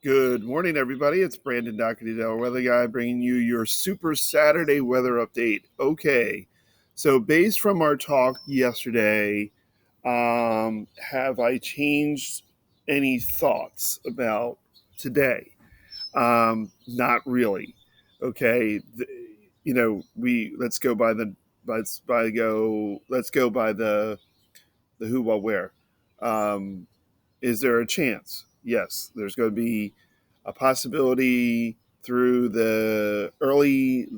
Good morning, everybody. It's Brandon Doherty, the Weather Guy, bringing you your Super Saturday weather update. Okay, so based from our talk yesterday, have I changed any thoughts about today? Not really. Okay, we let's go by the let's go by the who, what, where. Um, is there a chance? Yes, there's going to be a possibility through the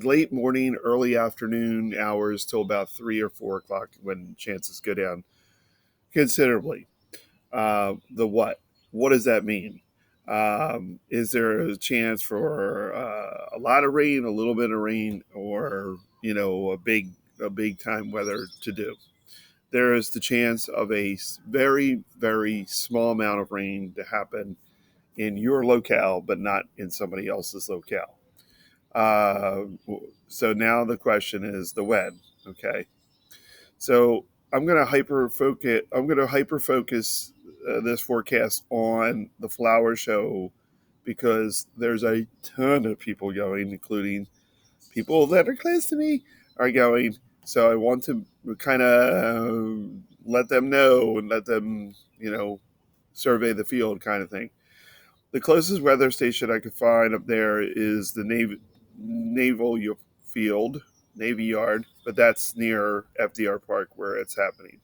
late morning, early afternoon hours till about 3 or 4 o'clock when chances go down considerably. The what? What does that mean? Is there a chance for a lot of rain, a little bit of rain, or a big time weather to do? There is the chance of a very, very small amount of rain to happen in your locale, but not in somebody else's locale. Uh, so now the question is the when. Okay, so I'm going to hyper focus this forecast on the flower show because there's a ton of people going, including people that are close to me are going. So I want to kind of let them know and let them, survey the field kind of thing. The closest weather station I could find up there is the Naval Field, Navy Yard, but that's near FDR Park where it's happening.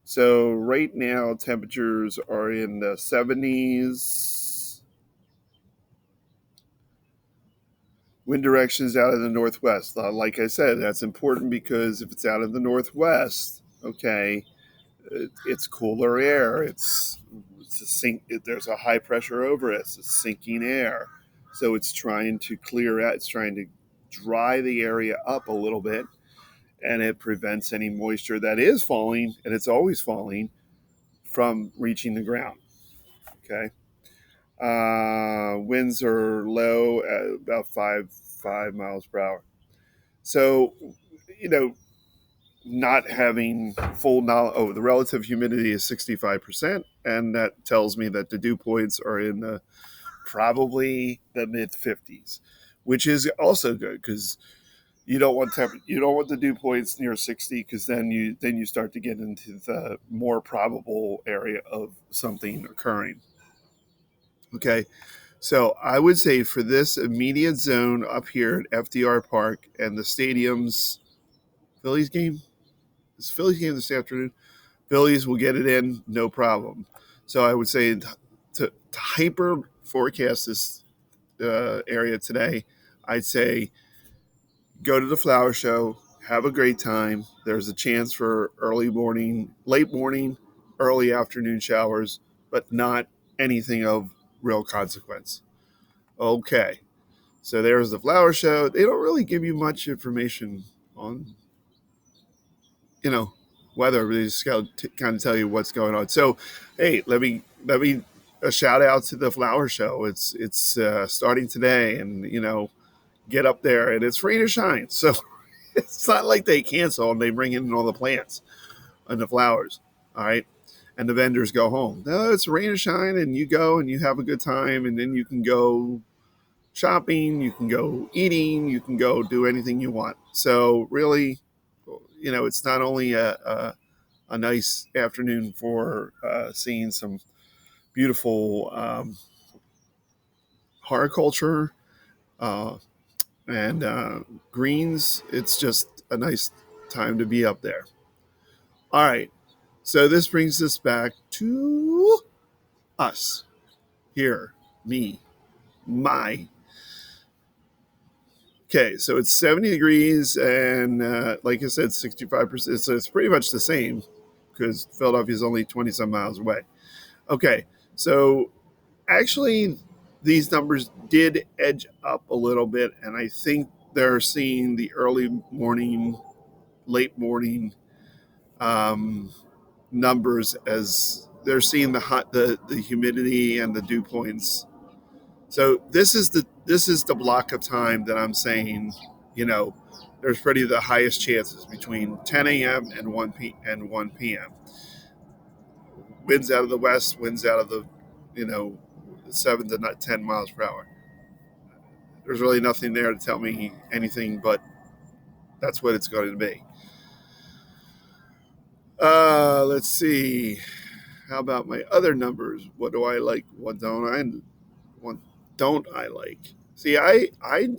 So right now, temperatures are in the 70s. Wind directions out of the northwest. Like I said, that's important because if it's out of the northwest, okay, it's cooler air. It's a there's a high pressure over it. It's sinking air, so it's trying to clear out. It's trying to dry the area up a little bit, and it prevents any moisture that is falling, and it's always falling, from reaching the ground. Okay. Winds are low at about five miles per hour. So, you know, not having full knowledge. Oh, the relative humidity is 65%, and that tells me that the dew points are in the probably the mid 50s, which is also good because you don't want the dew points near 60 because then you start to get into the more probable area of something occurring. Okay, so I would say for this immediate zone up here at FDR Park and the stadium's Phillies game, this Phillies game this afternoon, Phillies will get it in, no problem. So I would say to hyper forecast this area today, I'd say go to the flower show, have a great time. There's a chance for early morning, late morning, early afternoon showers, but not anything of real consequence. Okay, so there's the flower show. They don't really give you much information on, you know, weather. They just got to kind of tell you what's going on. So, hey, let me a shout out to the flower show. It's starting today, and get up there, and it's rain or shine. So it's not like they cancel and they bring in all the plants and the flowers. All right. And the vendors go home. No, it's rain or shine, and you go and you have a good time, and then you can go shopping, you can go eating, you can go do anything you want. So really, it's not only a nice afternoon for seeing some beautiful horticulture uh, and greens. It's just a nice time to be up there. All right. So this brings us back to us here, me, my. Okay, so it's 70 degrees and like I said, 65%. So it's pretty much the same because Philadelphia is only 20 some miles away. Okay, so actually, these numbers did edge up a little bit, and I think they're seeing the early morning, late morning um, numbers as they're seeing the humidity and the dew points. So this is the block of time that I'm saying, you know, there's pretty the highest chances between 10 a.m. and 1 p.m. Winds out of the west, winds out of the, you know, 7 to 10 miles per hour. There's really nothing there to tell me anything, but that's what it's going to be. Let's see. How about my other numbers? What do I like? What don't I like? See, I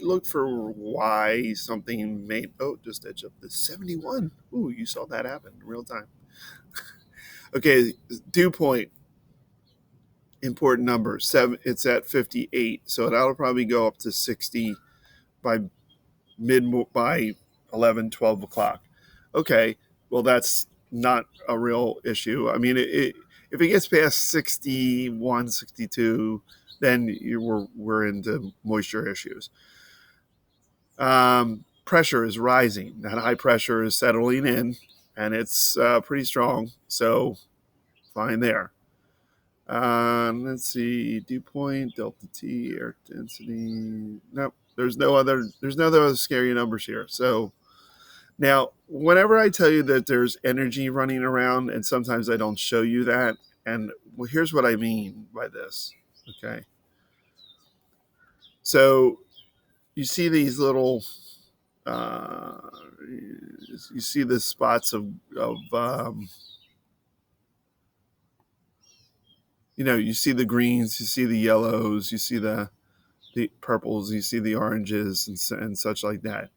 look for why something made. Oh, just edge up to 71. Ooh, you saw that happen in real time. Okay, dew point. Important number. It's at 58, so that'll probably go up to 60 by by 11, 12 o'clock. Okay, well that's not a real issue. I mean, if it gets past 61, 62, then we're into moisture issues. Pressure is rising. That high pressure is settling in, and it's pretty strong. So fine there. Let's see, dew point, delta T, air density. Nope, there's no other scary numbers here. So now, whenever I tell you that there's energy running around, and sometimes I don't show you that, and well, here's what I mean by this. Okay, so you see these little, you see the spots of you see the greens, you see the yellows, you see the purples, you see the oranges, and such like that.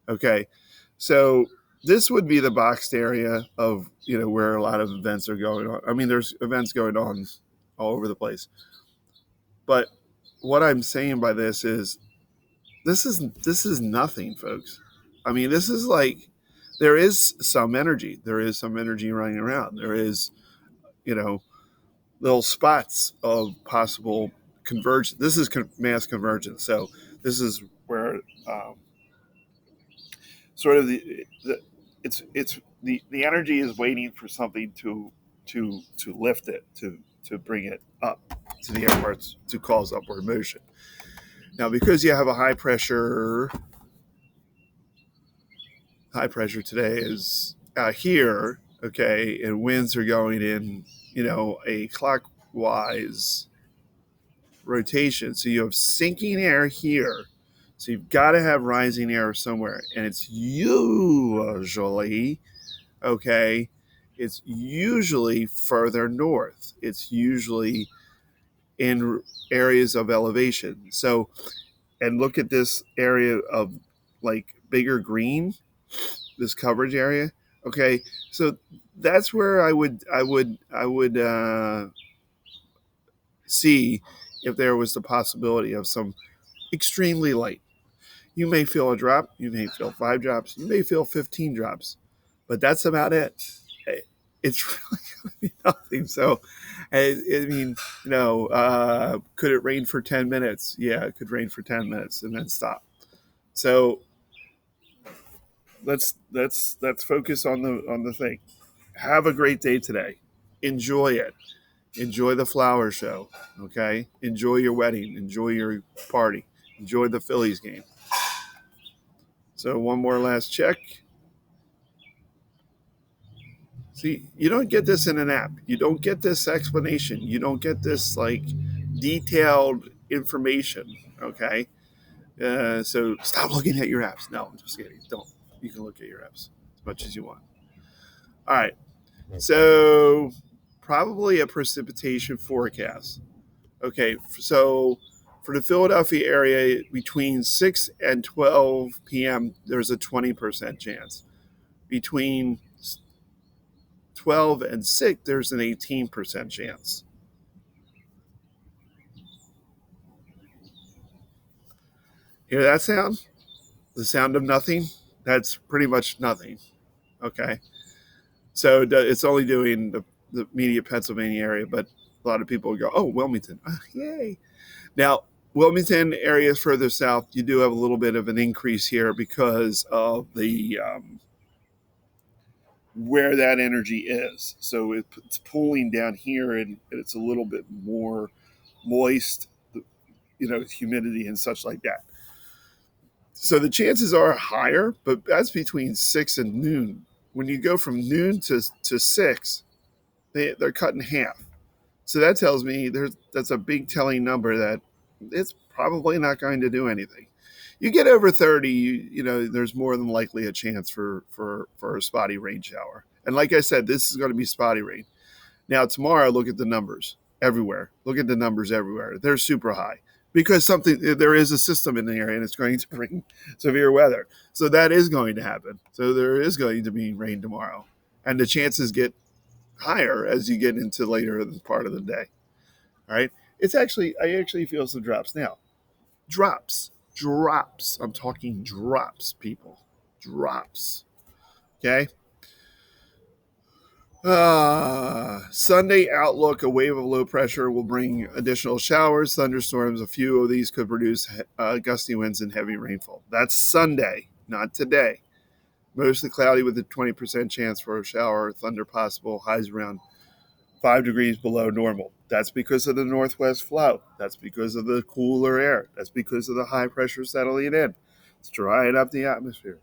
Okay, so this would be the boxed area of where a lot of events are going on. I mean, there's events going on all over the place. But what I'm saying by this is this is nothing, folks. I mean, this is like there is some energy. There is some energy running around. There is, little spots of possible convergence. This is mass convergence. So this is where sort of the energy is waiting for something to lift it, to bring it up to the air parts, to cause upward motion. Now, because you have a high pressure today is here, okay, and winds are going in, a clockwise rotation. So you have sinking air here. So you've got to have rising air somewhere. And it's usually, okay, it's usually further north. It's usually in areas of elevation. So, and look at this area of like bigger green, this coverage area. Okay, so that's where I would see if there was the possibility of some extremely light. You may feel a drop, you may feel 5 drops, you may feel 15 drops, but that's about it. It's really going to be nothing. So, I mean, could it rain for 10 minutes? Yeah, it could rain for 10 minutes and then stop. So let's focus on the thing. Have a great day today. Enjoy it. Enjoy the flower show. Okay. Enjoy your wedding. Enjoy your party. Enjoy the Phillies game. So one more last check. See, you don't get this in an app. You don't get this explanation. You don't get this like detailed information. Okay. So stop looking at your apps. No, I'm just kidding. Don't. You can look at your apps as much as you want. All right. So probably a precipitation forecast. Okay. So for the Philadelphia area, between 6 and 12 p.m., there's a 20% chance. Between 12 and 6, there's an 18% chance. Hear that sound? The sound of nothing? That's pretty much nothing. Okay. So it's only doing the immediate Pennsylvania area, but a lot of people go, oh, Wilmington. Yay. Now, Wilmington areas further south, you do have a little bit of an increase here because of the where that energy is. So it's pulling down here, and it's a little bit more moist, humidity and such like that. So the chances are higher, but that's between 6 and noon. When you go from noon to 6, they're cut in half. So that tells me that's a big telling number that it's probably not going to do anything. You get over 30, there's more than likely a chance for a spotty rain shower. And like I said, this is going to be spotty rain. Now tomorrow, look at the numbers everywhere. Look at the numbers everywhere. They're super high because there is a system in the area and it's going to bring severe weather. So that is going to happen. So there is going to be rain tomorrow, and the chances get higher as you get into later part of the day. All right. I actually feel some drops now. Drops. I'm talking drops, people. Drops. Okay. Sunday outlook: a wave of low pressure will bring additional showers, thunderstorms. A few of these could produce gusty winds and heavy rainfall. That's Sunday, not today. Mostly cloudy with a 20% chance for a shower, thunder possible, highs around 5 degrees below normal. That's because of the northwest flow. That's because of the cooler air. That's because of the high pressure settling in. It's drying up the atmosphere.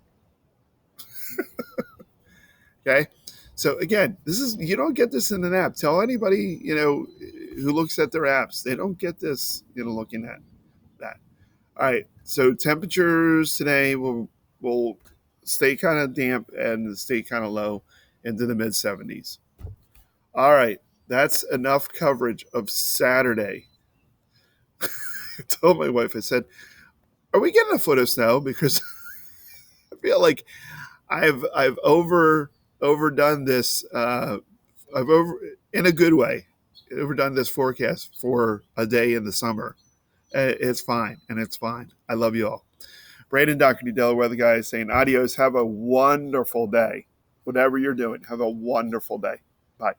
Okay. So again, you don't get this in an app. Tell anybody, who looks at their apps, they don't get this, looking at that. All right. So temperatures today will stay kind of damp and stay kind of low into the mid 70s. All right. That's enough coverage of Saturday. I told my wife, I said, "Are we getting a foot of snow?" Because I feel like I've overdone this. I've over in a good way overdone this forecast for a day in the summer. It's fine, and it's fine. I love you all. Brandon Doherty, Delaware weather guy, is saying adios. Have a wonderful day. Whatever you're doing, have a wonderful day. Bye.